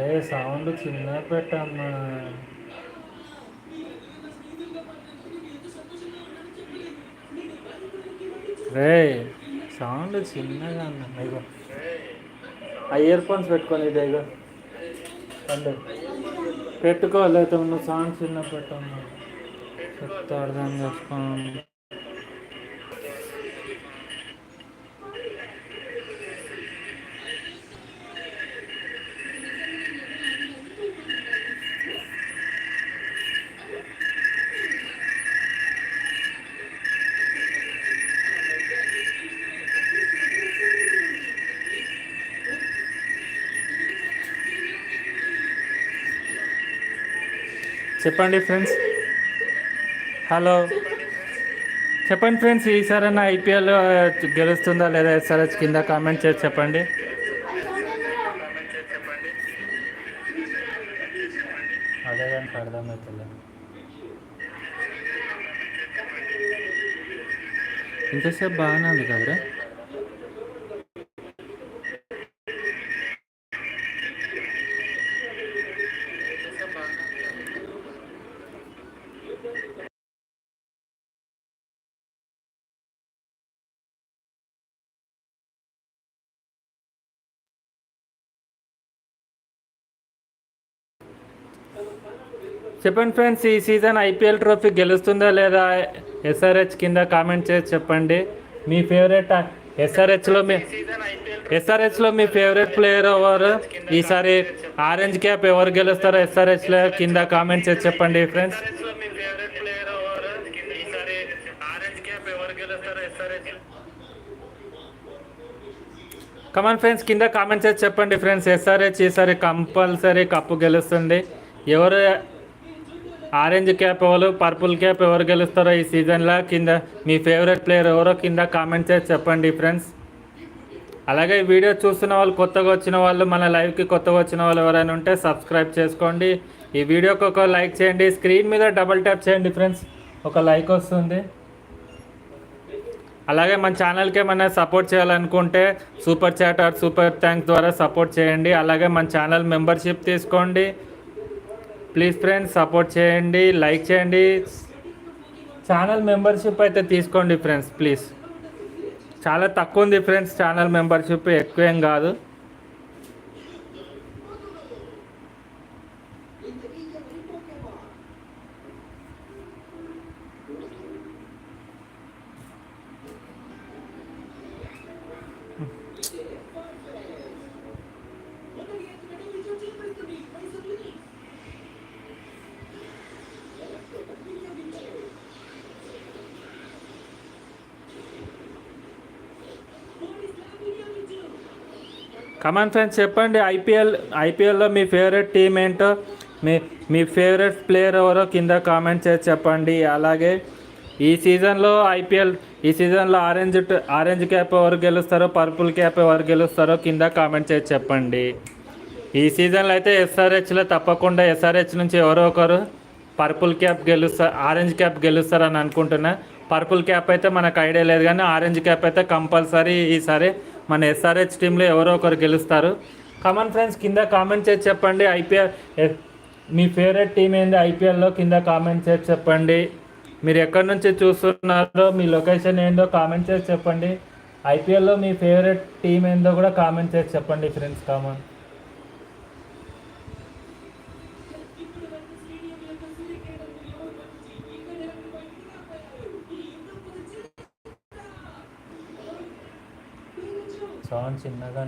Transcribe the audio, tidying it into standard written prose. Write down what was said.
ఏ sound చిన్న పెట్టమ్మా. రే sound చిన్నగా అన్న. ఇగో ఆ ఇయర్ ఫోన్స్ పెట్టుకొని ఇదే ఇగో అంటే పెట్టుకోలేదు. నువ్వు సౌండ్ చిన్న పెట్టమ్మా. చెప్తే అర్థం చేసుకోండి. చెప్పండి ఫ్రెండ్స్. హలో చెప్పండి ఫ్రెండ్స్, ఈసారైనా ఐపీఎల్ గెలుస్తుందా లేదా ఎస్ఆర్హెచ్ కింద కామెంట్ చేసి చెప్పండి. అదే దానికి అర్థమవుతుంది. ఇంతసేపు బాగానే ఉంది కదరా. చెప్పండి ఫ్రెండ్స్, ఈ సీజన్ ఐపీఎల్ ట్రోఫీ గెలుస్తుందా లేదా ఎస్ఆర్హెచ్ కింద కామెంట్ చేసి చెప్పండి. మీ ఫేవరెట్ ఎస్ఆర్హెచ్లో మీ ఫేవరెట్ ప్లేయర్ ఎవరు? ఈసారి ఆరెంజ్ క్యాప్ ఎవరు గెలుస్తారో ఎస్ఆర్హెచ్లో కింద కామెంట్ చేసి చెప్పండి ఫ్రెండ్స్. కమాన్ ఫ్రెండ్స్, కింద కామెంట్ చేసి చెప్పండి ఫ్రెండ్స్. ఎస్ఆర్హెచ్ ఈసారి కంపల్సరీ కప్పు గెలుస్తుంది. ఎవరు ఆరెంజ్ క్యాప్ ఎవరు, పర్పుల్ క్యాప్ ఎవరు గెలుస్తారో ఈ సీజన్లో కింద మీ ఫేవరెట్ ప్లేయర్ ఎవరో కింద కామెంట్ చేసి చెప్పండి ఫ్రెండ్స్. అలాగే ఈ వీడియో చూస్తున్న వాళ్ళు, కొత్తగా వచ్చిన వాళ్ళు, మన లైవ్కి కొత్తగా వచ్చిన వాళ్ళు ఎవరైనా ఉంటే సబ్స్క్రైబ్ చేసుకోండి. ఈ వీడియోకి ఒక లైక్ చేయండి. స్క్రీన్ మీద డబుల్ ట్యాప్ చేయండి ఫ్రెండ్స్, ఒక లైక్ వస్తుంది. అలాగే మన ఛానల్కి ఏమైనా సపోర్ట్ చేయాలనుకుంటే super chat or super thanks ద్వారా సపోర్ట్ చేయండి. అలాగే మన ఛానల్ మెంబర్షిప్ తీసుకోండి. ప్లీజ్ ఫ్రెండ్స్ సపోర్ట్ చేయండి, లైక్ చేయండి. ఛానల్ మెంబర్షిప్ అయితే తీసుకోండి ఫ్రెండ్స్ ప్లీజ్. చాలా తక్కువ ఉంది ఫ్రెండ్స్ ఛానల్ మెంబర్షిప్, ఎక్కువేం కాదు. కమాన్ ఫ్రెండ్స్ చెప్పండి, ఐపీఎల్లో మీ ఫేవరెట్ టీం ఏంటో, మీ ఫేవరెట్ ప్లేయర్ ఎవరో కింద కామెంట్ చేసి చెప్పండి. అలాగే ఈ సీజన్లో ఆరెంజ్ క్యాప్ ఎవరు గెలుస్తారో, పర్పుల్ క్యాప్ ఎవరు గెలుస్తారో కింద కామెంట్ చేసి చెప్పండి. ఈ సీజన్లో అయితే ఎస్ఆర్హెచ్లో తప్పకుండా ఎస్ఆర్హెచ్ నుంచి ఎవరో ఒకరు పర్పుల్ క్యాప్ ఆరెంజ్ క్యాప్ గెలుస్తారని అనుకుంటున్నా. పర్పుల్ క్యాప్ అయితే మనకు ఐడియా లేదు, కానీ ఆరెంజ్ క్యాప్ అయితే కంపల్సరీ ఈసారి మన ఎస్ఆర్హెచ్ టీంలో ఎవరో ఒకరు గెలుస్తారు. కామన్ ఫ్రెండ్స్ కింద కామెంట్ చేసి చెప్పండి. మీ ఫేవరెట్ టీం ఏంది ఐపీఎల్లో కింద కామెంట్ చేసి చెప్పండి. మీరు ఎక్కడి నుంచి చూస్తున్నారో, మీ లొకేషన్ ఏందో కామెంట్ చేసి చెప్పండి. ఐపీఎల్లో మీ ఫేవరెట్ టీం ఏందో కూడా కామెంట్ చేసి చెప్పండి ఫ్రెండ్స్. కామన్ సౌండ్ చిన్నగా